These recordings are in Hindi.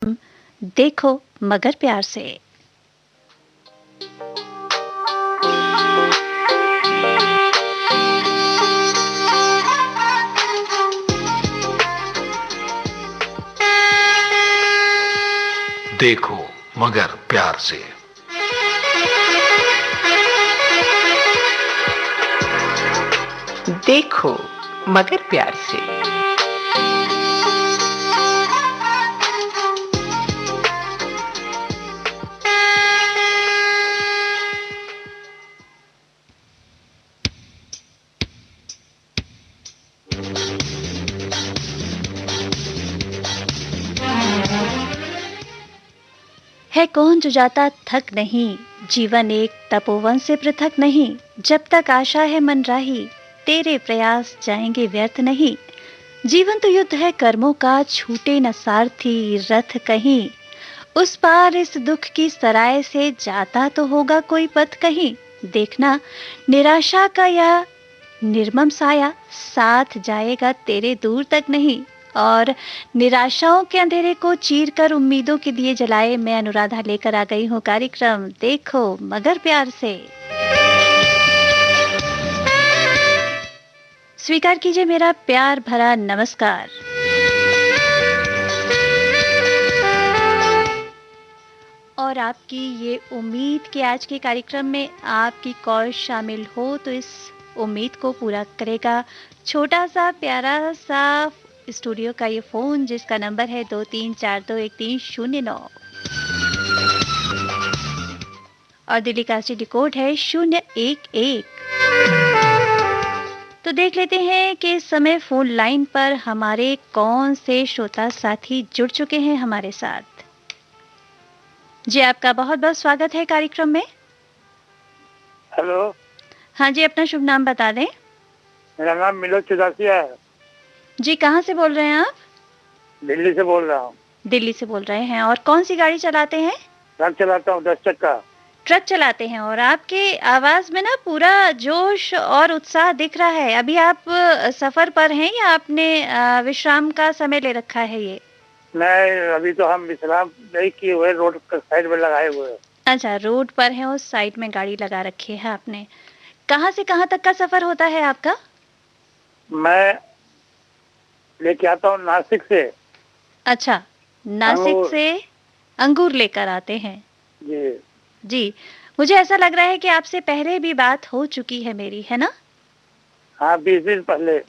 देखो मगर प्यार से। देखो मगर प्यार से। देखो मगर प्यार से। है कौन जो जाता थक नहीं, जीवन एक तपोवन से पृथक नहीं। जब तक आशा है मन राही, तेरे प्रयास जाएंगे व्यर्थ नहीं। जीवन तो युद्ध है कर्मों का, छूटे न सारथी रथ कहीं। उस पार इस दुख की सराय से जाता तो होगा कोई पथ कहीं। देखना निराशा का या निर्मम साया साथ जाएगा तेरे दूर तक नहीं। और निराशाओं के अंधेरे को चीर कर उम्मीदों के दिए जलाए, मैं अनुराधा लेकर आ गई हूँ कार्यक्रम देखो मगर प्यार से। स्वीकार कीजिए मेरा प्यार भरा नमस्कार। और आपकी ये उम्मीद कि आज के कार्यक्रम में आपकी कॉल शामिल हो तो इस उम्मीद को पूरा करेगा छोटा सा प्यारा सा स्टूडियो का ये फोन, जिसका नंबर है 23421309 और दिल्ली का सिटी कोड है 011। तो देख लेते हैं कि इस समय फोन लाइन पर हमारे कौन से श्रोता साथी जुड़ चुके हैं हमारे साथ। जी आपका बहुत बहुत स्वागत है कार्यक्रम में। हेलो। हाँ जी, अपना शुभ नाम बता दें। मेरा नाम मिलोद चुदासिया है। जी कहाँ से बोल रहे हैं आप? दिल्ली से बोल रहा हूँ। दिल्ली से बोल रहे हैं। और कौन सी गाड़ी चलाते हैं? ट्रक चलाता हूँ, 10 चक्का। ट्रक चलाते हैं। और आपके आवाज में ना पूरा जोश और उत्साह दिख रहा है। अभी आप सफर पर हैं या आपने विश्राम का समय ले रखा है? ये नहीं, अभी तो हम विश्राम नहीं किए हुए, रोड साइड में लगाए हुए हैं। अच्छा, रोड पर है, उस साइड में गाड़ी लगा रखी है आपने। कहाँ से कहाँ तक का सफर होता है आपका? मैं लेके आता हूँ नासिक से। अच्छा, नासिक से अंगूर लेकर आते हैं। जी जी, मुझे ऐसा लग रहा है कि आपसे पहले भी बात हो चुकी है मेरी, है ना? हाँ, 20 दिन पहले।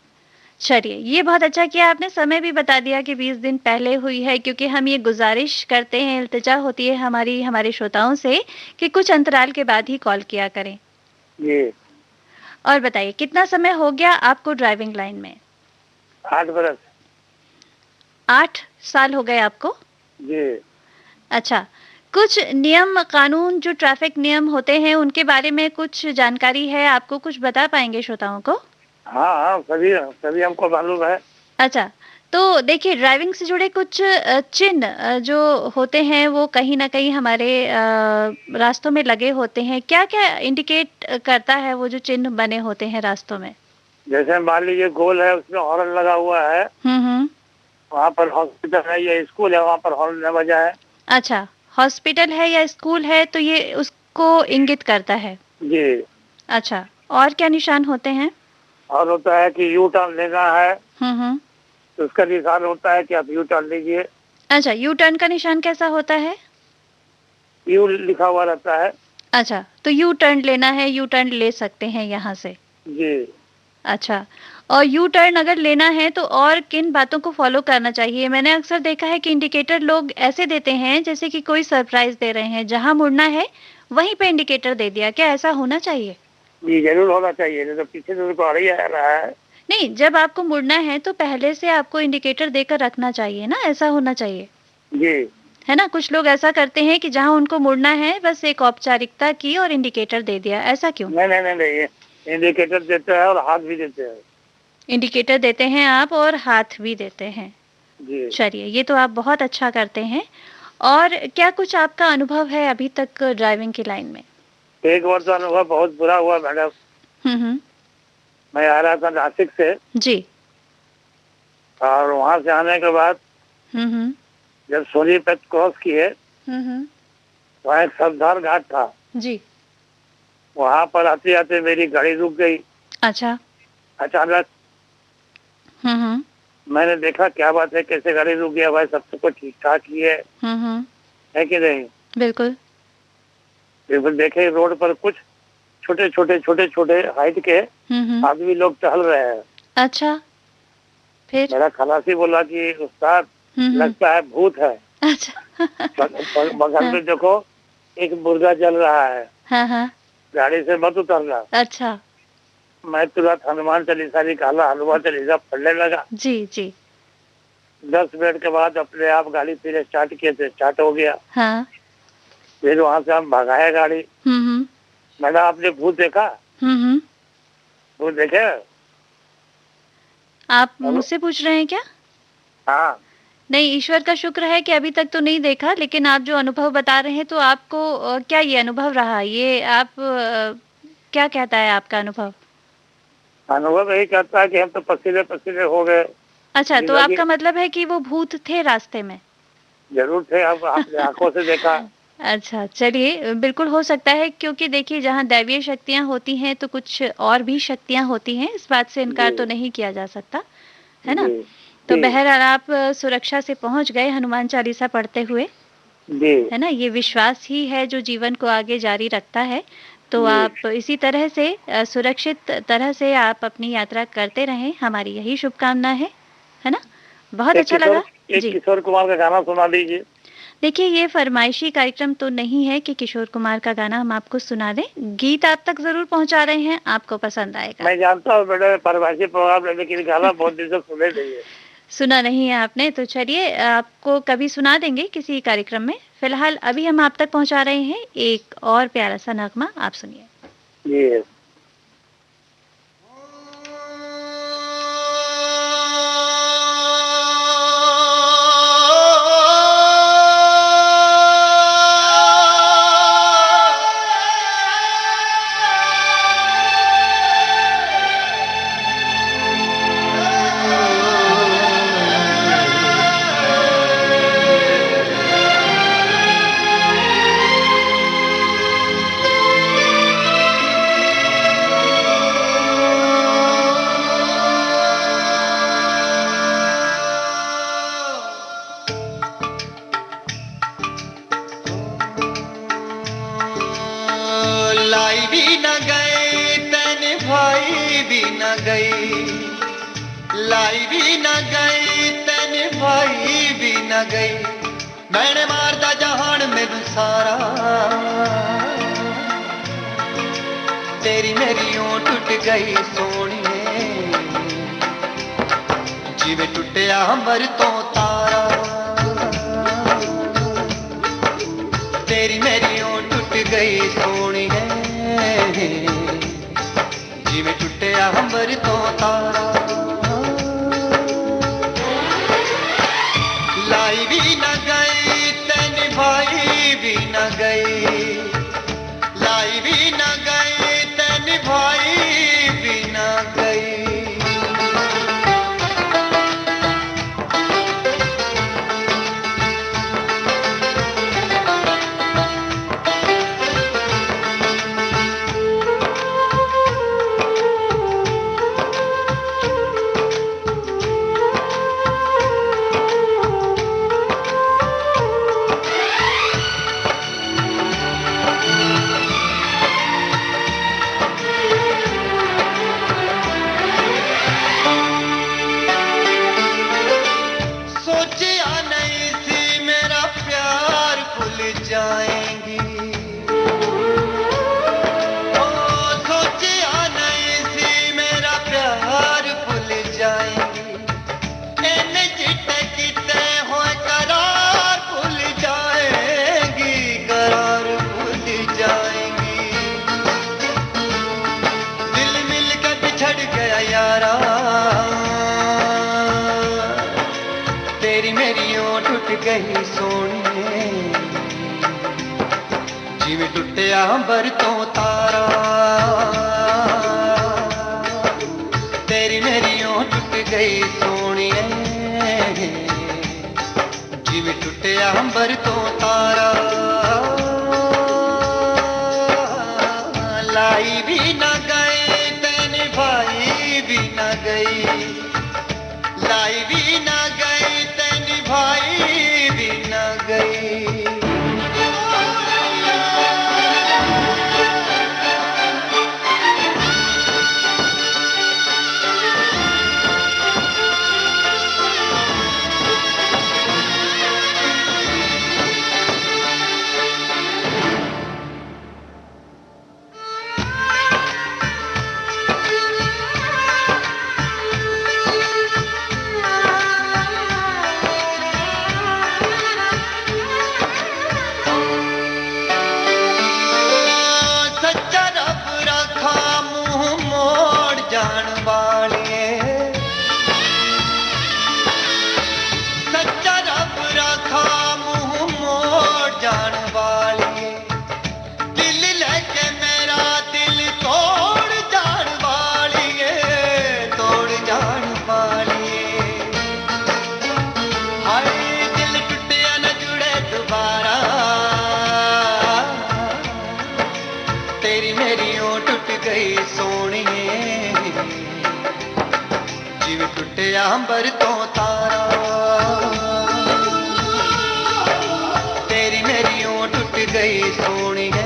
चलिए, ये बहुत अच्छा किया आपने, समय भी बता दिया कि 20 दिन पहले हुई है, क्योंकि हम ये गुजारिश करते हैं, इल्तिजा होती है हमारे श्रोताओं से कि कुछ अंतराल के बाद ही कॉल किया करें। जी। और बताइए कितना समय हो गया आपको ड्राइविंग लाइन में? 8 बरस। 8 साल हो गए आपको? जी। अच्छा, कुछ नियम कानून जो ट्रैफिक नियम होते हैं उनके बारे में कुछ जानकारी है आपको? कुछ बता पाएंगे श्रोताओं को? हाँ हाँ, सभी सभी हमको मालूम है। अच्छा, तो देखिए ड्राइविंग से जुड़े कुछ चिन्ह जो होते हैं वो कहीं न कहीं हमारे रास्तों में लगे होते हैं। क्या-क्या इंडिकेट करता है वो जो चिन्ह बने होते हैं रास्तों में? जैसे मान लीजिए गोल है, उसमें हॉर्न लगा हुआ है। हुँ। वहाँ पर हॉस्पिटल है या स्कूल है, वहाँ पर हॉर्न न बजाए। अच्छा, हॉस्पिटल है या स्कूल है तो ये उसको इंगित करता है। जी। अच्छा, और क्या निशान होते हैं? और होता है कि यू टर्न लेना है, हुँ। तो उसका निशान होता है कि आप यू टर्न लीजिए। अच्छा, यू टर्न का निशान कैसा होता है? यू लिखा हुआ रहता है। अच्छा, तो यू टर्न लेना है, यू टर्न ले सकते हैं यहाँ से। जी। अच्छा, और यू टर्न अगर लेना है तो और किन बातों को फ़ॉलो करना चाहिए? मैंने अक्सर देखा है कि इंडिकेटर लोग ऐसे देते हैं जैसे कि कोई सरप्राइज़ दे रहे हैं, जहाँ मुड़ना है वहीं पे इंडिकेटर दे दिया, क्या ऐसा होना चाहिए? जी, ज़रूर होना चाहिए, नहीं तो पीछे से तो गाड़ी आ रहा है। नहीं, जब आपको मुड़ना है तो पहले से आपको इंडिकेटर देकर रखना चाहिए ना, ऐसा होना चाहिए। जी। है ना? कुछ लोग ऐसा करते हैं कि जहाँ उनको मुड़ना है बस एक औपचारिकता की और इंडिकेटर दे दिया, ऐसा क्यों? नहीं, ये इंडिकेटर देते हैं और हाथ भी देते हैं। इंडिकेटर देते हैं आप और हाथ भी देते हैं। जी। चलिए, ये तो आप बहुत अच्छा करते हैं। और क्या कुछ आपका अनुभव है अभी तक ड्राइविंग की लाइन में? एक बार तो अनुभव बहुत बुरा हुआ मैडम। हुँ। मैं आ रहा था नासिक से जी। और वहाँ से आने के बाद हुँ। जब सोनीपत क्रॉस किए, हम्म। वहाँ एक सरदार घाट था। जी। वहाँ पर आते आते मेरी गाड़ी रुक गई अच्छा। अचानक। हम्म। मैंने देखा क्या बात है, कैसे गाड़ी रुक गया, भाई सब कुछ ठीक ठाक ही हम्म। है कि नहीं। बिल्कुल। फिर देखे रोड पर कुछ छोटे छोटे हाइट के हम्म। आदमी लोग टहल रहे हैं। अच्छा, फिर? मेरा खलासी बोला कि उस्ताद हम्म। लगता है भूत है। अच्छा। बगल हाँ, में देखो एक मुर्गा जल रहा है, हाँ, हाँ। गाड़ी से मत उतरना। अच्छा। मैं तुरंत हनुमान चालीसा निकाला, हनुमान चालीसा पढ़ने लगा। जी, जी। 10 मिनट के बाद अपने आप गाड़ी फिर स्टार्ट किए थे, स्टार्ट हो गया। हाँ। फिर वहां से हम भगाए गाड़ी। हम्म। मैंने आपने भूत देखा? हम्म। भूत देखे? आप हेलो? मुझसे पूछ रहे हैं क्या? हाँ। नहीं, ईश्वर का शुक्र है कि अभी तक तो नहीं देखा, लेकिन आप जो अनुभव बता रहे हैं तो आपको क्या ये अनुभव रहा? ये आप क्या कहता है आपका अनुभव? अनुभव यही कहता है कि हम तो पसीने पसीने हो गए। अच्छा, तो जिंदगी आपका मतलब है कि वो भूत थे रास्ते में? जरूर थे, हम अपने आंखों से देखा। अच्छा, चलिए बिल्कुल हो सकता है, क्योंकि देखिए जहाँ दैवीय शक्तियाँ होती हैं तो कुछ और भी शक्तियाँ होती हैं, इस बात से इनकार तो जी नहीं किया जा सकता, है ना? जी तो जी बहरहाल आप सुरक्षा से पहुँच गए हनुमान चालीसा पढ़ते हुए, जी है ना? ये विश्वास ही है जो जीवन को आगे जारी रखता है। तो जी। आप इसी तरह से सुरक्षित तरह से आप अपनी यात्रा करते रहें, हमारी यही शुभकामना है ना? बहुत एक अच्छा लगा। जी। किशोर कुमार का गाना सुना दीजिए। देखिए, ये फरमाइशी कार्यक्रम तो नहीं है कि किशोर कुमार का गाना हम आपको सुना दें। गीत आप तक ज़रूर पहुँचा रहे हैं, आपको पसंद आएगा। मैं जानता हूँ बेटा परिभाषी प्रोग्राम है, लेकिन गाना बहुत दिन से सुने नहीं है। सुना नहीं है आपने, तो चलिए आपको कभी सुना देंगे किसी कार्यक्रम में। फ़िलहाल अभी हम आप तक पहुँचा रहे हैं एक और प्यारा-सा नगमा, आप सुनिए। जी। लाई भी न गई तन भाई भी न गई, लाई भी न गई तन भाई भी न गई, मैंने मारदा जहान मैनू सारा, तेरी मेरी ओं टूट गई सोनिए, जिवे टुटिया अंबर तो तारा, तेरी मेरी ओं टूट गई सोनिए, जिवे टुटिया अंबर तो तारा, लाई भी न गई तन भाई भी न गई, लाई भी न गई तन भाई भी न गई। सोचा नहीं सी मेरा प्यार भूल जाएंगी, ओ सोचा नहीं सी मेरा प्यार भूल जाएंगी, इन चिट्टे किते होए करार भूल जाएंगी, करार भूल जाएंगी, दिल मिल के बिछड़ गया यारा, तेरी मेरी ओं टूट गई सोनिए, जिवे टुटिया अंबर तो तारा, तेरी मेरी ओं टूट गई सोनिए, जिवे टुट टुटिया अंबर तो तारा लाई भी न गई ते निभाई भी न गई लाई भी न गई ते निभाई भी न गई अंबर तो तारा तेरी मेरी ओं टूट गई सोनिए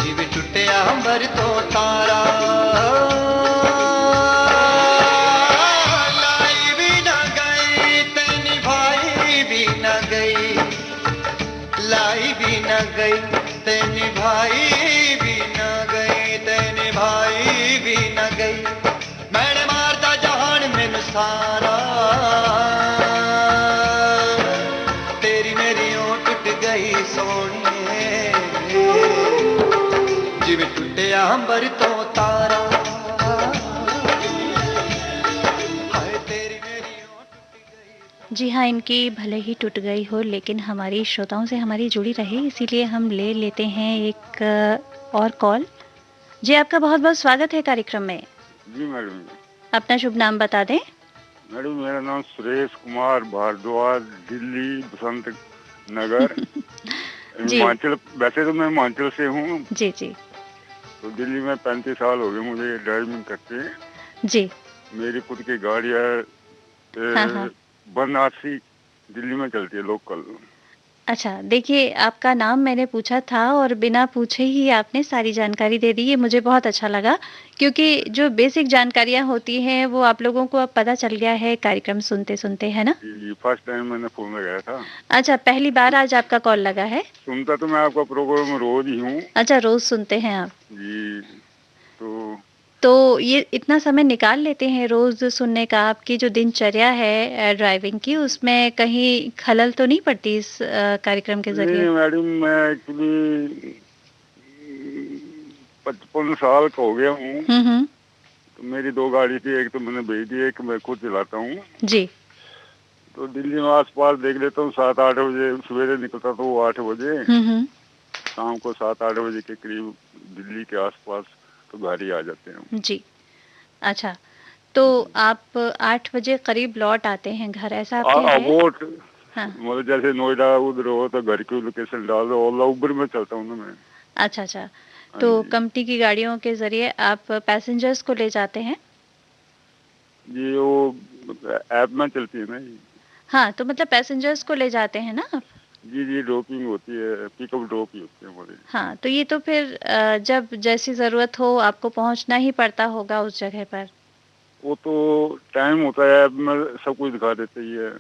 जिवे टूटिया अंबर तो तारा लाई भी न गई ते निभाई भी न गई लाई भी न गई ते निभाई भी न गई ते निभाई भी न गई मैंने मारता जहान में सारा तेरी मेरी ओं टूट गई सोनिए जिवे टूटिया अंबर तो तारा हाय तेरी मेरी ओं टूट गई। जी हाँ, इनकी भले ही टूट गई हो लेकिन हमारी श्रोताओं से हमारी जुड़ी रहे, इसीलिए हम ले लेते हैं एक और कॉल। जी आपका बहुत बहुत स्वागत है कार्यक्रम में। जी मैडम। अपना शुभ नाम बता दें। मैडम मेरा नाम सुरेश कुमार भारद्वाज, दिल्ली बसंत नगर हिमाचल। वैसे तो मैं हिमाचल से हूँ। जी जी। तो दिल्ली में 35 साल हो गए मुझे ड्राइविंग करते। जी। मेरी खुद की गाड़ी है, बनारसी दिल्ली में चलती है लोकल। अच्छा, देखिए आपका नाम मैंने पूछा था और बिना पूछे ही आपने सारी जानकारी दे दी, ये मुझे बहुत अच्छा लगा क्योंकि जो बेसिक जानकारियाँ होती हैं वो आप लोगों को अब पता चल गया है कार्यक्रम सुनते-सुनते, है ना? जी, फर्स्ट टाइम मैंने फोन लगाया था। अच्छा, पहली बार आज आपका कॉल लगा है? सुनता तो मैं आपका प्रोग्राम रोज ही हूँ। अच्छा, रोज सुनते हैं आप? जी। तो ये इतना समय निकाल लेते हैं रोज सुनने का, आपकी जो दिनचर्या है ड्राइविंग की, उसमें कहीं खलल तो नहीं पड़ती इस कार्यक्रम के जरिए? नहीं मैडम, मैं एक्चुअली 55 साल का हो गया हूँ। तो मेरी 2 गाड़ी थी, एक तो मैंने बेच दी, एक मैं खुद चलाता हूँ। जी। तो दिल्ली में आसपास देख लेता हूँ, 7-8 बजे सवेरे निकलता तो वो 8 बजे, शाम को 7-8 बजे के करीब दिल्ली के आसपास तो घर ही आ जाते हैं। जी। अच्छा, तो आप 8 बजे करीब लौट आते हैं घर, ऐसा आपके है? हाँ। मतलब जैसे नोएडा उधर हो तो घर की लोकेशन डाल दो, ओला उबर में चलता हूँ ना मैं। अच्छा अच्छा। तो कंपनी की गाड़ियों के जरिए आप पैसेंजर्स को ले जाते हैं? जी, वो ऐप में चलती है ना जी। हाँ, तो मतलब पैसेंजर्स को ले जाते हैं ना आप? जी जी, ड्रॉपिंग होती है, पिकअप ड्रॉप ही होती है हमारी। हाँ, तो ये तो फिर जब जैसी ज़रूरत हो आपको पहुँचना ही पड़ता होगा उस जगह पर। वो तो टाइम होता है, ऐप में सब कुछ दिखा देते ही है।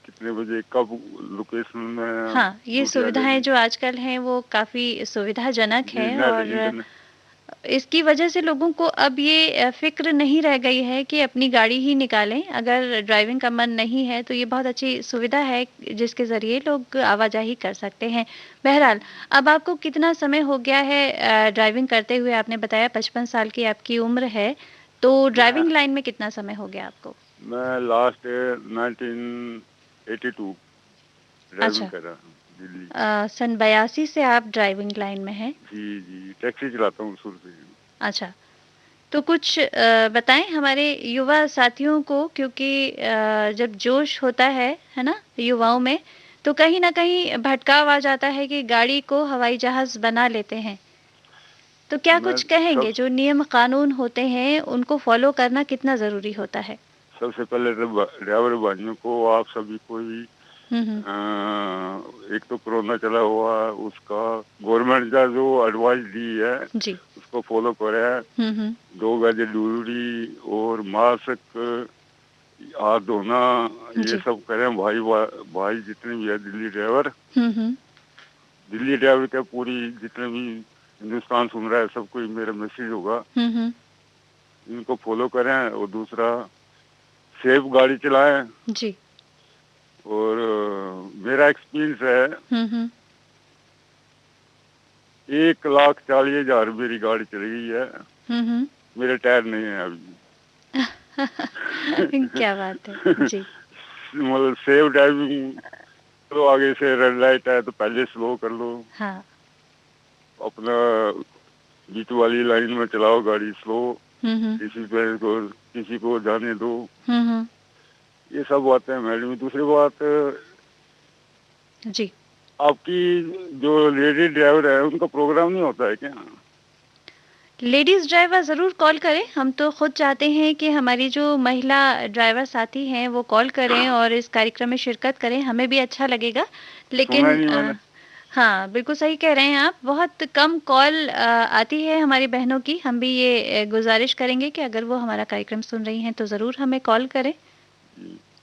कितने बजे कब लोकेशन में। हाँ, ये सुविधाएं जो आजकल हैं वो काफ़ी सुविधाजनक है और इसकी वजह से लोगों को अब ये फ़िक्र नहीं रह गई है कि अपनी गाड़ी ही निकालें, अगर ड्राइविंग का मन नहीं है तो ये बहुत अच्छी सुविधा है जिसके ज़रिए लोग आवाजाही कर सकते हैं। बहरहाल, अब आपको कितना समय हो गया है ड्राइविंग करते हुए? आपने बताया 55 साल की आपकी उम्र है, तो ड्राइविंग लाइन में कितना समय हो गया आपको? मैं लास्ट 1982 ड्राइविंग कर रहा हूँ दिल्ली। सन 82 से आप ड्राइविंग लाइन में हैं? जी जी, टैक्सी चलाता हूँ शुरू से। अच्छा, तो कुछ बताएं हमारे युवा साथियों को, क्योंकि जब जोश होता है ना युवाओं में, तो कहीं ना कहीं भटकाव आ जाता है कि गाड़ी को हवाई जहाज बना लेते हैं। तो क्या कुछ कहेंगे, जो नियम कानून होते हैं उनको फॉलो करना कितना जरूरी होता है? सबसे पहले तो ड्राइवर भाइयों को, आप सभी को ही एक तो कोरोना चला हुआ, उसका गवर्नमेंट का जो एडवाइस दी है जी, उसको फॉलो करें। 2 गज दूरी और मास्क, हाथ धोना, ये सब करें। भाई जितने भी है दिल्ली ड्राइवर के पूरी जितने भी हिंदुस्तान सुन रहा है सबको मेरा मैसेज होगा, इनको फॉलो करें। और दूसरा, सेफ गाड़ी चलाएं जी। और मेरा एक्सपीरियंस है 1,40,000 मेरी गाड़ी चली गई है, मेरे टायर नहीं है अभी। क्या बात है जी। मतलब सेफ ड्राइविंग, तो आगे से रेड लाइट है तो पहले स्लो कर लो। हाँ। अपना बीच वाली लाइन में चलाओ गाड़ी स्लो, किसी को जाने दो। ये सब बातें मैडम। दूसरी बात जी, आपकी जो लेडी ड्राइवर है उनका प्रोग्राम नहीं होता है क्या? लेडीज ड्राइवर जरूर कॉल करें। हम तो खुद चाहते हैं कि हमारी जो महिला ड्राइवर साथी हैं वो कॉल करें और इस कार्यक्रम में शिरकत करें, हमें भी अच्छा लगेगा। लेकिन हाँ, बिल्कुल सही कह रहे हैं आप। बहुत कम कॉल आती है हमारी बहनों की। हम भी ये गुजारिश करेंगे कि अगर वो हमारा कार्यक्रम सुन रही हैं तो ज़रूर हमें कॉल करें।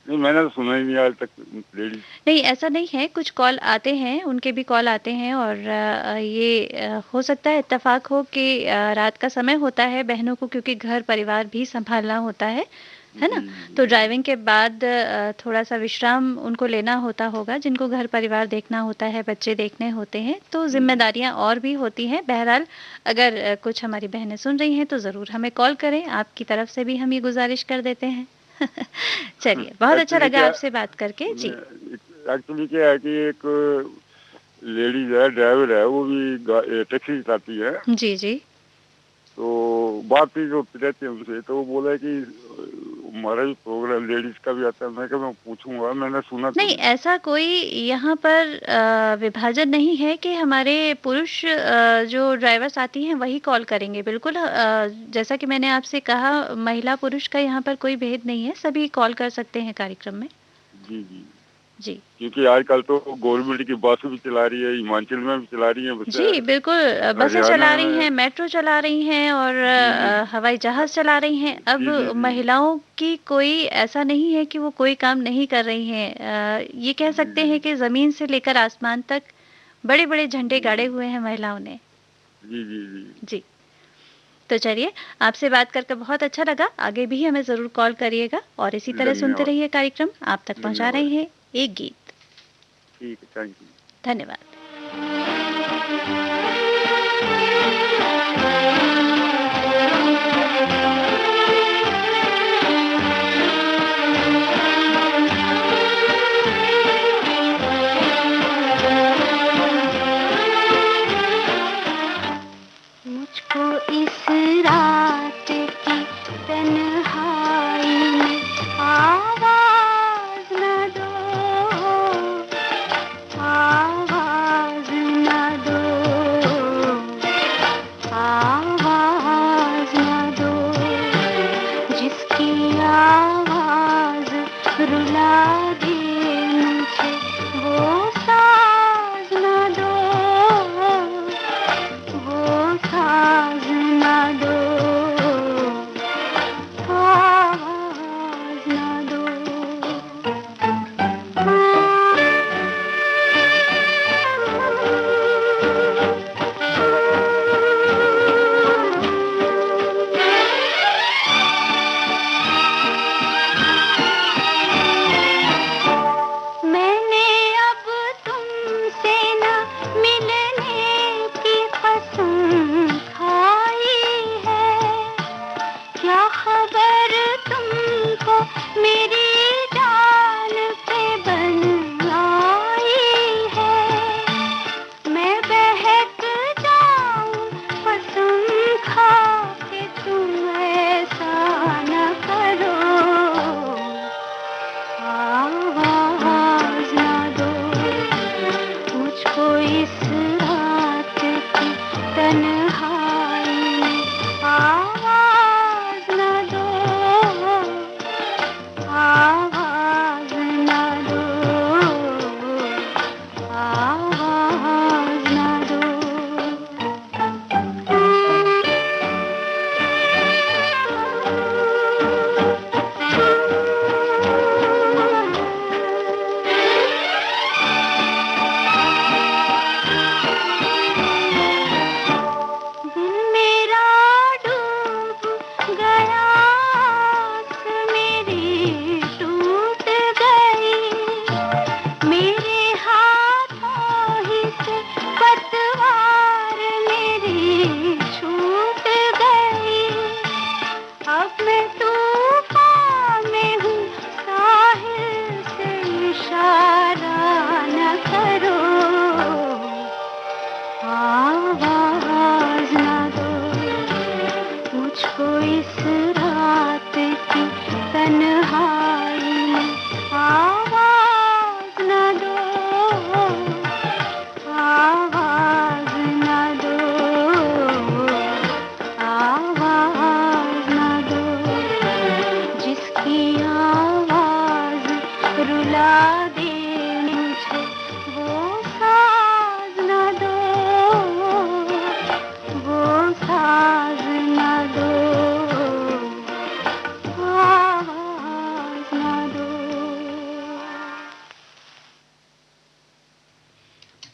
नहीं, मैंने तो सुना ही नहीं आज तक लेडीज। नहीं, ऐसा नहीं है, कुछ कॉल आते हैं, उनके भी कॉल आते हैं। और ये हो सकता है इत्तेफाक हो कि रात का समय होता है बहनों को, क्योंकि घर परिवार भी संभालना होता है ना। तो ड्राइविंग के बाद थोड़ा सा विश्राम उनको लेना होता होगा, जिनको घर परिवार देखना होता है, बच्चे देखने होते हैं, तो जिम्मेदारियां और भी होती हैं। बहरहाल अगर कुछ हमारी बहनें सुन रही हैं तो ज़रूर हमें कॉल करें। आपकी तरफ से भी हम ये गुजारिश कर देते हैं। चलिए, बहुत अच्छा लगा आपसे बात करके जी। एक्चुअली क्या है कि एक लेडीज है, ड्राइवर है, वो भी टैक्सी चलाती है। जी जी। तो बात ही होती रहती है उनसे, तो वो बोला कि हमारा भी प्रोग्राम लेडीज का भी आता है। मैं पूछूंगा, मैंने सुना नहीं, ऐसा कोई यहाँ पर विभाजन नहीं है कि हमारे पुरुष जो ड्राइवर साथी हैं वही कॉल करेंगे। बिल्कुल जैसा कि मैंने आपसे कहा, महिला पुरुष का यहाँ पर कोई भेद नहीं है, सभी कॉल कर सकते हैं कार्यक्रम में। जी जी जी, क्योंकि आजकल तो गवर्नमेंट की बस भी चला रही है, हिमाचल में भी चला रही है बसें। जी बिल्कुल, बसें चला रही हैं, मेट्रो चला रही हैं और हवाई जहाज चला रही हैं। अब महिलाओं की कोई ऐसा नहीं है कि वो कोई काम नहीं कर रही हैं। ये कह सकते हैं कि जमीन से लेकर आसमान तक बड़े बड़े झंडे गाड़े हुए हैं महिलाओं ने। जी जी जी जी। तो चलिए, आपसे बात करके बहुत अच्छा लगा। आगे भी हमें ज़रूर कॉल करिएगा और इसी तरह सुनते रहिए कार्यक्रम। आप तक पहुंचा रहे हैं एक गीत। ठीक है, थैंक यू, धन्यवाद। मुझको इस रात की तन्हाई में आवाज न दो, आवाज न दो।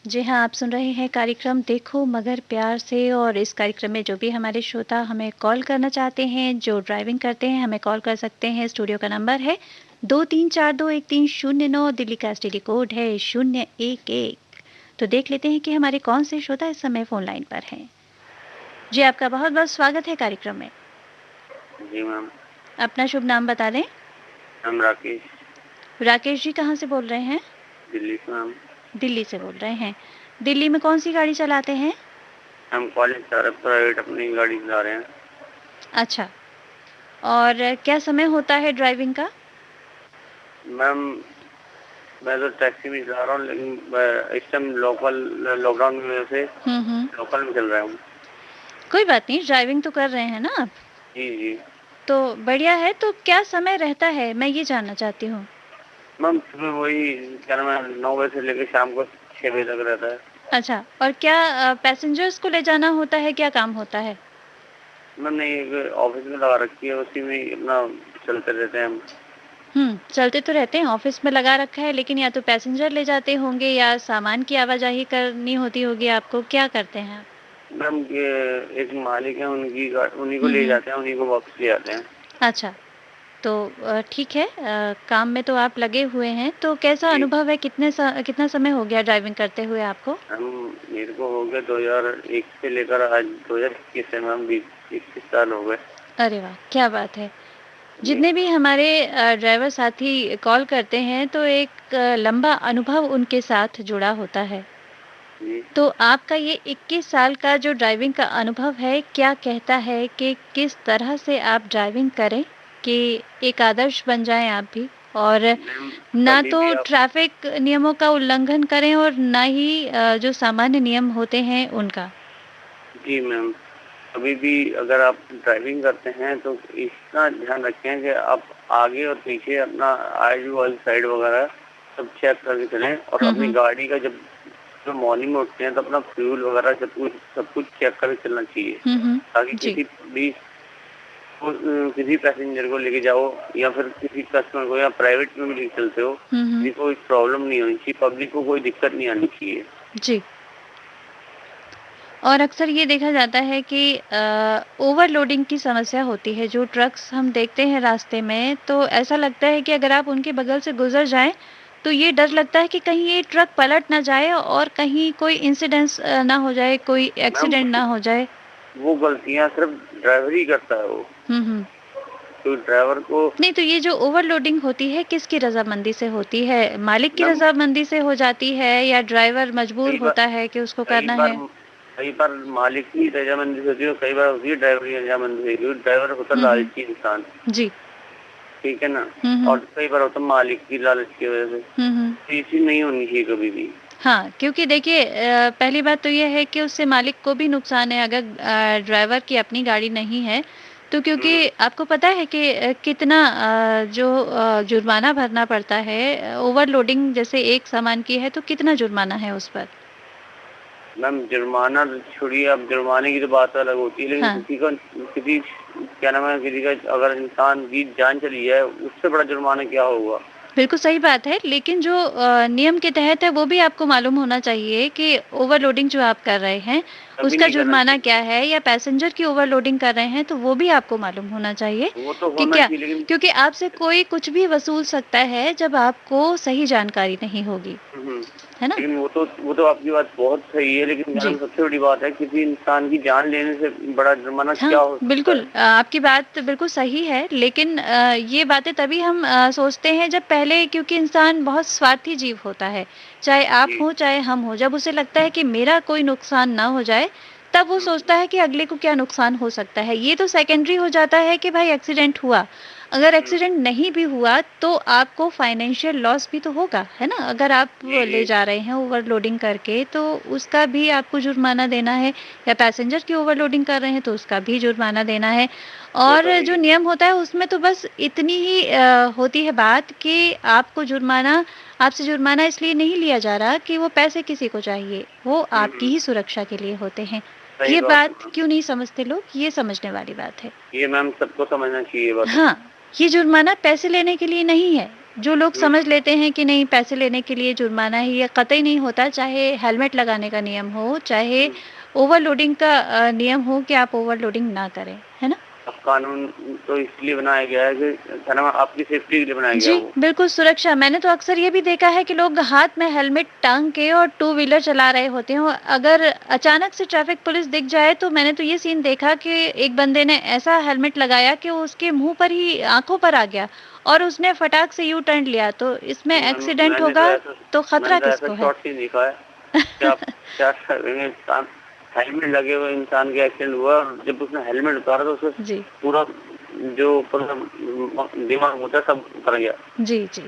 जी हाँ, आप सुन रहे हैं कार्यक्रम देखो मगर प्यार से, और इस कार्यक्रम में जो भी हमारे श्रोता हमें कॉल करना चाहते हैं, जो ड्राइविंग करते हैं, हमें कॉल कर सकते हैं। स्टूडियो का नंबर है 23421309, दिल्ली का एसटीडी कोड है 011। तो देख लेते हैं कि हमारे कौन से श्रोता इस समय फोन लाइन पर हैं। जी, आपका बहुत बहुत स्वागत है कार्यक्रम में। जी मैम। अपना शुभ नाम बता दें। मैम राकेश। राकेश जी, कहाँ से बोल रहे हैं? दिल्ली से मैम। दिल्ली से बोल रहे हैं। दिल्ली में कौन सी गाड़ी चलाते हैं? हम कॉलेज जा रहे हैं, प्राइवेट अपनी गाड़ी चला रहे हैं। अच्छा, और क्या समय होता है ड्राइविंग का? मैम मैं तो टैक्सी भी चला रहा हूँ, लेकिन इस टाइम लॉकडाउन की वजह से लोकल में चल रहा हूँ। कोई बात नहीं, ड्राइविंग तो कर रहे हैं ना आप? जी जी। तो बढ़िया है। तो क्या समय रहता है, मैं ये जानना चाहती हूँ। मैम सुबह वही क्या नाम है 9 बजे से लेकर शाम को 6 बजे तक रहता है। अच्छा, और क्या पैसेंजर्स को ले जाना होता है, क्या काम होता है? मैंने एक ऑफिस में लगा रखी है, उसी में ही अपना चलते रहते हैं हम। चलते तो रहते हैं, ऑफिस में लगा रखा है, लेकिन या तो पैसेंजर ले जाते होंगे या सामान की आवाजाही करनी होती होगी आपको, क्या करते हैं आप? मैम एक मालिक है, उन्हीं को ले जाते हैं, उन्हीं को वापस ले आते हैं। अच्छा, तो ठीक है। काम में तो आप लगे हुए हैं, तो कैसा अनुभव है? कितना समय हो गया ड्राइविंग करते हुए आपको? मेरे को हो गया 2001 से लेकर आज 2021 से मैम 21 साल हो गए। अरे वाह, क्या बात है। जितने भी हमारे ड्राइवर साथी कॉल करते हैं तो एक लंबा अनुभव उनके साथ जुड़ा होता है। तो आपका ये 21 साल का जो ड्राइविंग का अनुभव है, क्या कहता है कि किस तरह से आप ड्राइविंग करें कि एक आदर्श बन जाएं आप भी, और ना तो ट्रैफिक नियमों का उल्लंघन करें और ना ही जो सामान्य नियम होते हैं उनका? जी मैम, अभी भी अगर आप ड्राइविंग करते हैं तो इसका ध्यान रखें कि आप आगे और पीछे अपना आजू वाली साइड वगैरह सब चेक करके चलें, और अपनी गाड़ी का जब मॉर्निंग में उठते हैं तो अपना फ्यूल वगैरह सब कुछ चेक करके चलना चाहिए, ताकि किसी पैसेंजर को लेके जाओ या फिर किसी कस्टमर को या प्राइवेट में भी लेके चलते हो, कोई प्रॉब्लम नहीं होनी चाहिए, पब्लिक को कोई दिक्कत नहीं आनी चाहिए। जी। और अक्सर ये देखा जाता है कि ओवरलोडिंग की समस्या होती है। जो ट्रक्स हम देखते हैं रास्ते में, तो ऐसा लगता है कि अगर आप उनके बगल से गुजर जाएं तो ये डर लगता है कि कहीं ये ट्रक पलट ना जाए और कहीं कोई इंसिडेंस ना हो जाए, कोई एक्सीडेंट ना हो जाए। वो गलतियां सिर्फ ड्राइवर ही करता है वो। तो ड्राइवर को नहीं, तो ये जो ओवरलोडिंग होती है किसकी रजामंदी से होती है? मालिक की रजामंदी से हो जाती है या ड्राइवर मजबूर होता है कि उसको करना है? कई बार मालिक की रजामंदी से होती है, कई बार होती है ड्राइवर की रजामंदी से होती है। ड्राइवर होता है लालची इंसान। जी, ठीक है ना। और कई बार होता है मालिक की लालच की वजह से। ऐसी नहीं होनी चाहिए कभी भी। हाँ, क्योंकि देखिए पहली बात तो ये है कि उससे मालिक को भी नुकसान है अगर ड्राइवर की अपनी गाड़ी नहीं है तो, क्योंकि आपको पता है कि कितना जो जुर्माना भरना पड़ता है। ओवरलोडिंग जैसे एक सामान की है तो कितना जुर्माना है उस पर? मैम जुर्माना छोड़िए, अब जुर्माने की तो बात अलग होती है, लेकिन किसी क्या नाम है, किसी का अगर इंसान की जान चली है उससे बड़ा जुर्माना क्या होगा? बिल्कुल सही बात है, लेकिन जो नियम के तहत है वो भी आपको मालूम होना चाहिए कि ओवरलोडिंग जो आप कर रहे हैं उसका जुर्माना क्या है, या पैसेंजर की ओवरलोडिंग कर रहे हैं तो वो भी आपको मालूम होना चाहिए कि क्या, क्योंकि आपसे कोई कुछ भी वसूल सकता है जब आपको सही जानकारी नहीं होगी, है ना। लेकिन वो तो आपकी बात बहुत सही है, लेकिन सबसे बड़ी बात है किसी इंसान की जान लेने से बड़ा जुर्माना क्या हो? बिल्कुल, आपकी बात बिल्कुल सही है, लेकिन ये बातें तभी हम सोचते हैं जब पहले, क्योंकि इंसान बहुत स्वार्थी जीव होता है, चाहे आप हो चाहे हम हो। जब उसे लगता है कि मेरा कोई नुकसान ना हो जाए तब वो सोचता है कि अगले को क्या नुकसान हो सकता है। ये तो सेकेंडरी हो जाता है कि भाई एक्सीडेंट हुआ। अगर एक्सीडेंट नहीं भी हुआ तो आपको फाइनेंशियल लॉस भी तो होगा, है ना। अगर आप ले जा रहे हैं ओवरलोडिंग करके तो उसका भी आपको जुर्माना देना है, या पैसेंजर की ओवरलोडिंग कर रहे हैं तो उसका भी जुर्माना देना है। और जो नियम होता है उसमें तो बस इतनी ही होती है बात कि आपसे जुर्माना इसलिए नहीं लिया जा रहा कि वो पैसे किसी को चाहिए, वो आपकी ही सुरक्षा के लिए होते हैं। ये बात क्यों नहीं समझते लोग? ये समझने वाली बात है। ये मैम सबको समझना चाहिए बात। हाँ, ये जुर्माना पैसे लेने के लिए नहीं है, जो लोग समझ लेते हैं कि नहीं पैसे लेने के लिए जुर्माना ही ये कतई नहीं होता, चाहे हेलमेट लगाने का नियम हो, चाहे ओवरलोडिंग का नियम हो कि आप ओवरलोडिंग ना करें, है ना। कानून तो इसलिए बनाया गया है कि आपकी सेफ्टी के लिए बनाया गया है वो। बिल्कुल सुरक्षा। मैंने तो अक्सर ये भी देखा है कि लोग हाथ में हेलमेट टांग के और टू व्हीलर चला रहे होते हैं, अगर अचानक से ट्रैफिक पुलिस दिख जाए तो मैंने तो ये सीन देखा कि एक बंदे ने ऐसा हेलमेट लगाया कि उसके मुंह पर ही आंखों पर आ गया और उसने फटाक से यू टर्न लिया, तो इसमें एक्सीडेंट होगा तो खतरा किसको है। हेलमेट लगे हुए इंसान के एक्सीडेंट हुआ, जब उसने हेलमेट उतारा तो उसका पूरा जो दिमाग होता है सब उतर गया। जी जी,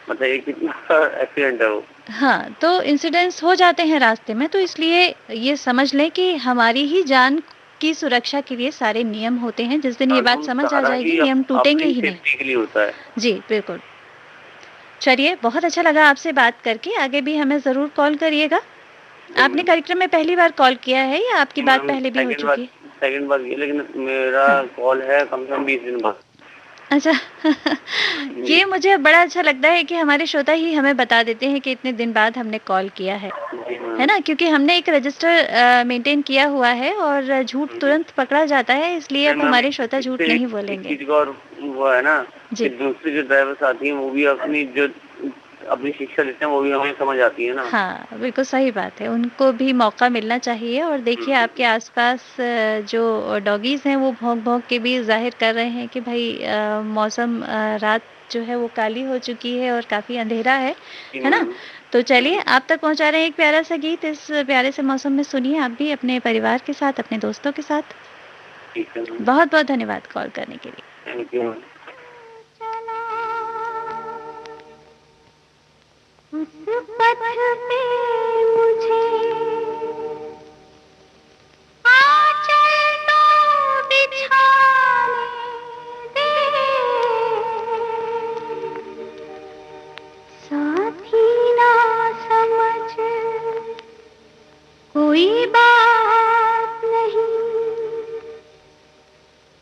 मतलब एक कितना एक्सीडेंट है वो। हाँ, तो इंसिडेंट्स हो जाते हैं रास्ते में, तो इसलिए ये समझ लें कि हमारी ही जान की सुरक्षा के लिए सारे नियम होते हैं। जिस दिन ये बात समझ आ जाएगी नियम टूटेंगे ही नहीं। के लिए होता है। जी बिल्कुल। चलिए, बहुत अच्छा लगा आपसे बात करके, आगे भी हमें जरूर कॉल करिएगा। आपने कार्यक्रम में पहली बार कॉल किया है या आपकी बात पहले भी हो चुकी है? सेकंड बार की, लेकिन मेरा कॉल है कम से कम 20 दिन बाद। अच्छा ये मुझे बड़ा अच्छा लगता है कि हमारे श्रोता ही हमें बता देते हैं कि इतने दिन बाद हमने कॉल किया है ना, क्योंकि हमने एक रजिस्टर मेंटेन किया हुआ है और झूठ तुरंत पकड़ा जाता है, इसलिए अब हमारे श्रोता झूठ नहीं बोलेंगे। और वो है ना कि दूसरी जो ड्राइवर्स आती हैं वो भी अपनी शिक्षा देते हैं, वो भी हमें समझ आती है ना। हाँ बिल्कुल सही बात है, उनको भी मौका मिलना चाहिए। और देखिए आपके आसपास जो डॉगीज हैं वो भौंक भौंक के भी जाहिर कर रहे हैं कि भाई मौसम रात जो है वो काली हो चुकी है और काफी अंधेरा है ना। तो चलिए आप तक पहुंचा रहे हैं एक प्यारा सा गीत, इस प्यारे से मौसम में सुनिए आप भी अपने परिवार के साथ, अपने दोस्तों के साथ। बहुत बहुत धन्यवाद कॉल करने के लिए। Thank you. उस पथ पे मुझे आंचल तो बिछाने दे, साथी ना समझ कोई बात नहीं,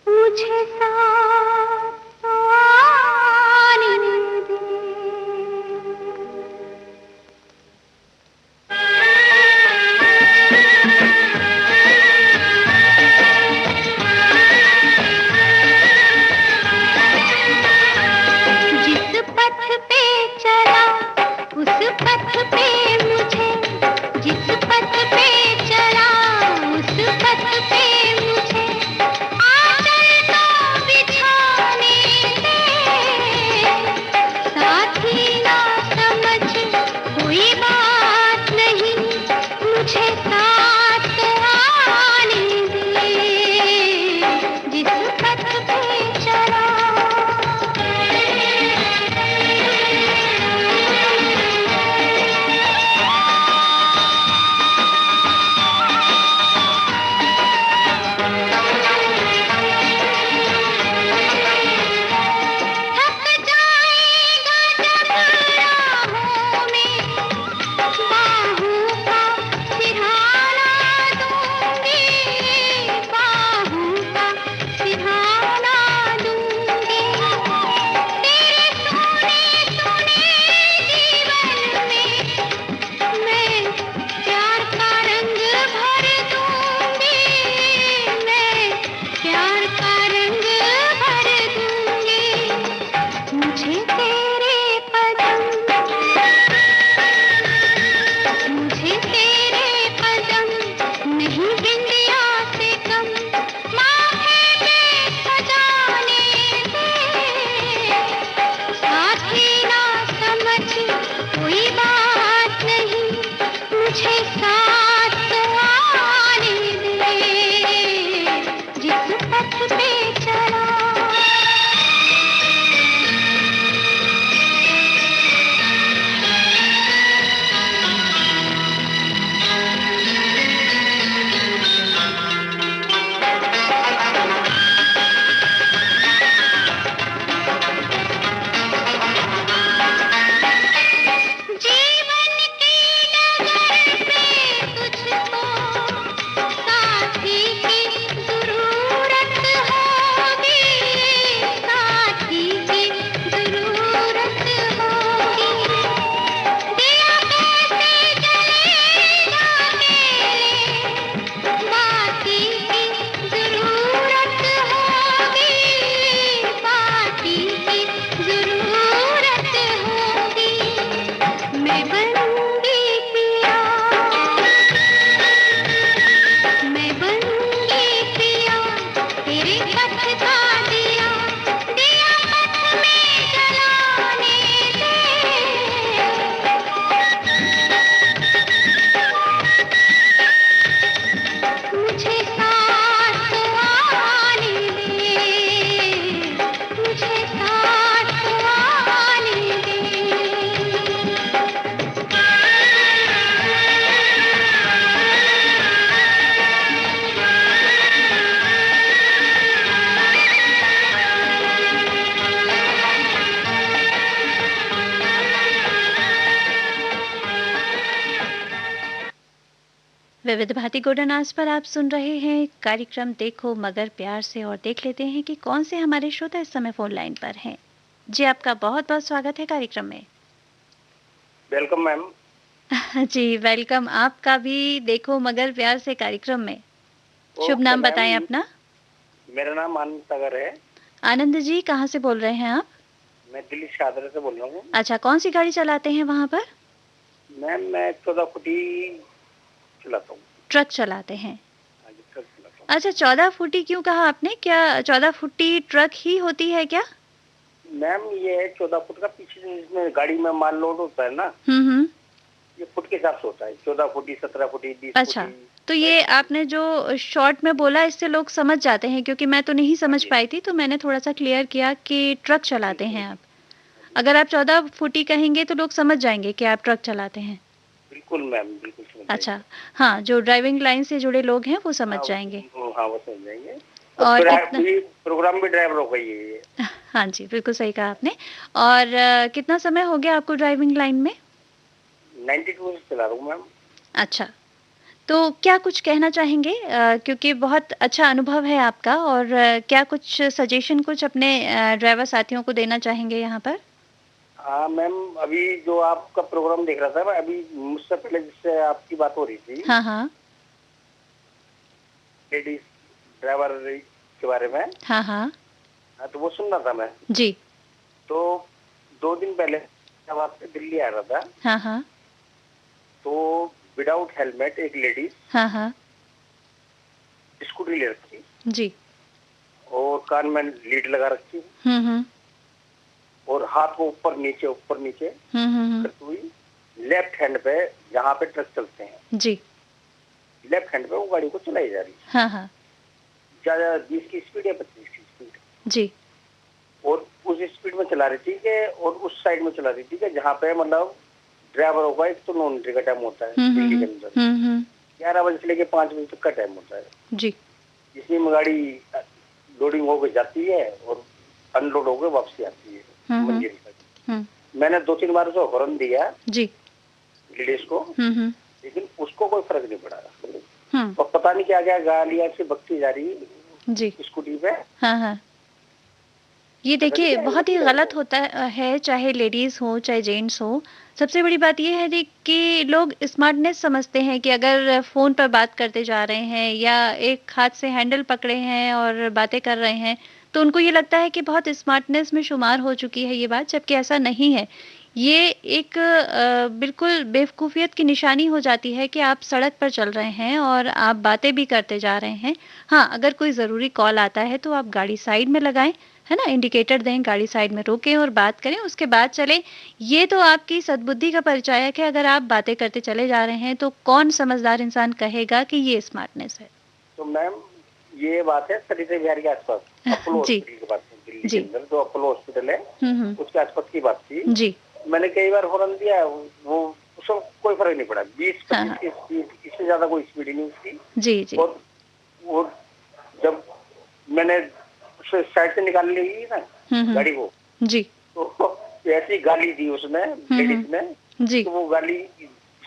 मुझे साथ तो आने दे। विविध भारती गोल्डन पर आप सुन रहे हैं कार्यक्रम देखो मगर प्यार से, और देख लेते हैं कि कौन से हमारे श्रोता इस समय फोन लाइन पर हैं। जी आपका बहुत बहुत स्वागत है कार्यक्रम में। Welcome ma'am. जी वेलकम आपका भी देखो मगर प्यार से कार्यक्रम में। शुभ नाम बताएं अपना। मेरा नाम आनंद सागर है। आनंद जी कहाँ से बोल रहे हैं आप? मैं दिल्ली शाहदरा से बोल रहा हूँ। अच्छा, कौन सी गाड़ी चलाते हैं वहाँ पर? मैम मैं 14 फुटी चलाता हूँ। ट्रक चलाते हैं? ट्रक चलाता हूँ। अच्छा, 14 फुटी क्यों कहा आपने? क्या 14 फुटी ट्रक ही होती है क्या? मैम ये 14 फुट का पीछे इसमें गाड़ी में माल लोड होता है ना, ये फुट के हिसाब से होता है। 14 फुटी, 17 फुटी, 20 अच्छा फुटी। तो ये आपने जो शॉर्ट में बोला इससे लोग समझ जाते हैं, क्योंकि मैं तो नहीं समझ पाई थी, तो मैंने थोड़ा सा क्लियर किया कि ट्रक चलाते हैं आप। अगर आप 14 फुटी कहेंगे तो लोग समझ जाएंगे कि आप ट्रक चलाते हैं। बिल्कुल मैम, बिल्कुल समझ। अच्छा हाँ, जो ड्राइविंग लाइन से जुड़े लोग हैं वो समझ जाएंगे। हाँ वो समझ जाएंगे। और प्रोग्राम भी ड्राइवर हो गई है। हाँ जी बिल्कुल सही कहा आपने। और कितना समय हो गया आपको ड्राइविंग लाइन में? 92 से चला रहा हूँ मैम। अच्छा, तो क्या कुछ कहना चाहेंगे, क्योंकि बहुत अच्छा अनुभव है आपका, और क्या कुछ सजेशन कुछ अपने ड्राइवर साथियों को देना चाहेंगे यहाँ पर? हाँ मैम, अभी जो आपका प्रोग्राम देख रहा था मैं, अभी मुझसे पहले जिससे आपकी बात हो रही थी, हाँ हाँ, लेडीज ड्राइवर के बारे में, हाँ हाँ, तो वो सुन रहा था मैं जी। तो 2 दिन पहले जब आपसे दिल्ली आ रहा था, हाँ हाँ, तो विदाउट हेलमेट एक लेडीज, हाँ हाँ, स्कूटी ले रखी जी, और कान में लीड लगा रखी, और हाथ को ऊपर नीचे करती हुई लेफ्ट हैंड पे, जहाँ पे ट्रक चलते हैं जी, लेफ्ट हैंड पे वो गाड़ी को चलाई जा रही है। हाँ हाँ, ज्यादा 20 की स्पीड या 25 की स्पीड जी, और उस स्पीड में चला रही थी कि, और उस साइड में चला रही थी कि जहाँ पे मतलब ड्राइवर होगा, एक तो 9 घंटे का टाइम होता है दिल्ली के अंदर, 11 बजे से लेके 5 बजे तक का टाइम होता है जी, जिसमें गाड़ी लोडिंग होकर जाती है और अनलोड होकर वापसी आती है मंजिल तक। मैंने 2-3 बार उसको हॉर्न दिया जी, लेडीज को, लेकिन उसको कोई फर्क नहीं पड़ा। और पता नहीं क्या क्या गालियां से बकती जा रही जी, स्कूटी पे। हाँ हाँ, ये देखिए बहुत ही गलत होता है, चाहे लेडीज हो चाहे जेंट्स हो। सबसे बड़ी बात ये है कि लोग स्मार्टनेस समझते हैं कि अगर फोन पर बात करते जा रहे हैं या एक हाथ से हैंडल पकड़े हैं और बातें कर रहे हैं, तो उनको ये लगता है कि बहुत स्मार्टनेस में शुमार हो चुकी है ये बात, जबकि ऐसा नहीं है। ये एक बिल्कुल बेवकूफ़ियत की निशानी हो जाती है कि आप सड़क पर चल रहे हैं और आप बातें भी करते जा रहे हैं। हाँ, अगर कोई ज़रूरी कॉल आता है तो आप गाड़ी साइड में लगाएं, है ना, इंडिकेटर दें, गाड़ी साइड में रोकें और बात करें, उसके बाद चलें। ये तो आपकी सद्बुद्धि का परिचायक है। अगर आप बातें करते चले जा रहे हैं तो कौन समझदार इंसान कहेगा कि ये स्मार्टनेस है? तो मैम ये बात है सरिता विहार के आसपास अपोलो हॉस्पिटल के पास, दिल्ली के अंदर जो अपोलो हॉस्पिटल है उसके आसपास की बात थी जी। मैंने कई बार हॉर्न दिया, वो उसको कोई फर्क नहीं पड़ा। 20-25 की स्पीड, इससे ज्यादा कोई स्पीड नहीं उसकी जी जी। और वो जब मैंने उसे साइड से निकाल ली ना गाड़ी को जी, तो ऐसी गाली दी उसने लेडीज ने जी, तो वो गाली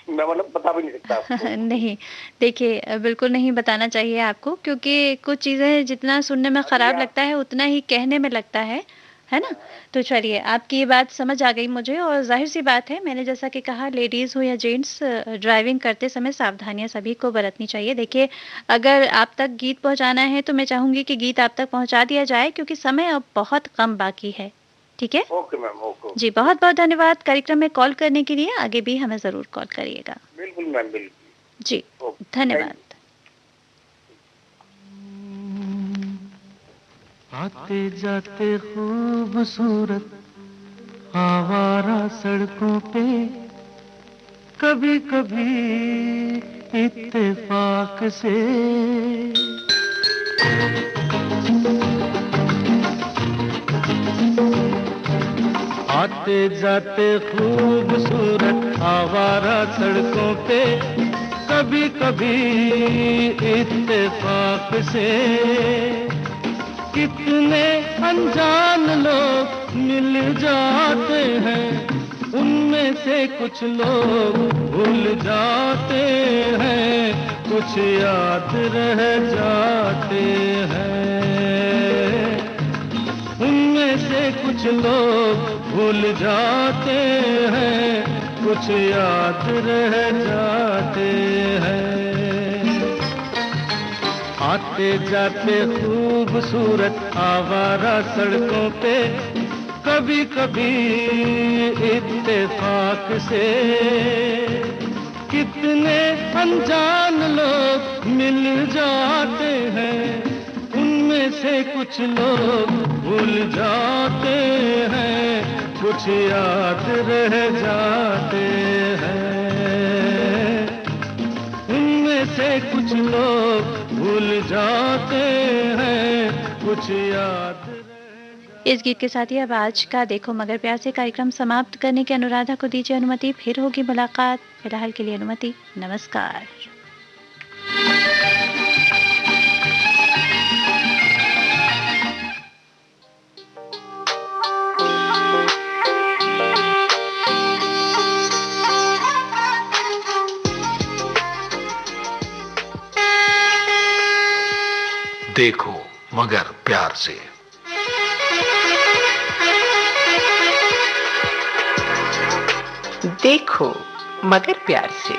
मैं मतलब बता भी नहीं सकता आपको। नहीं, देखिए बिल्कुल नहीं बताना चाहिए आपको, क्योंकि कुछ चीज़ें जितना सुनने में ख़राब लगता है उतना ही कहने में लगता है ना? तो चलिए, आपकी ये बात समझ आ गई मुझे, और ज़ाहिर-सी बात है, मैंने जैसा कि कहा, लेडीज़ हो या जेंट्स, ड्राइविंग करते समय सावधानियाँ सभी को बरतनी चाहिए। देखिए, अगर आप तक गीत पहुँचाना है तो मैं चाहूँगी कि गीत आप तक पहुँचा दिया जाए, क्योंकि समय अब बहुत कम बाकी है। ठीक है? Okay ma'am, okay. जी, बहुत बहुत धन्यवाद कार्यक्रम में कॉल करने के लिए। आगे भी हमें जरूर कॉल करिएगा। बिल्कुल मैम, बिल्कुल जी, धन्यवाद। आते जाते खूबसूरत आवारा सड़कों पे कभी कभी इत्तेफाक से आते जाते खूबसूरत आवारा सड़कों पे कभी कभी इत्तेफाक से कितने अनजान लोग मिल जाते हैं, उनमें से कुछ लोग भूल जाते हैं, कुछ याद रह जाते हैं। उनमें से कुछ लोग भूल जाते हैं, कुछ याद रह जाते हैं। आते जाते खूबसूरत आवारा सड़कों पे कभी कभी इत्तेफाक से कितने अनजान लोग मिल जाते हैं, उनमें से कुछ लोग भूल जाते हैं, कुछ याद रह जाते हैं। उनमें से कुछ लोग भूल जाते हैं, कुछ याद। इस गीत के साथ ही अब आज का देखो मगर प्यार से कार्यक्रम समाप्त करने की अनुराधा को दीजिए अनुमति। फिर होगी मुलाकात, फिलहाल के लिए अनुमति। नमस्कार। देखो मगर प्यार से। देखो मगर प्यार से।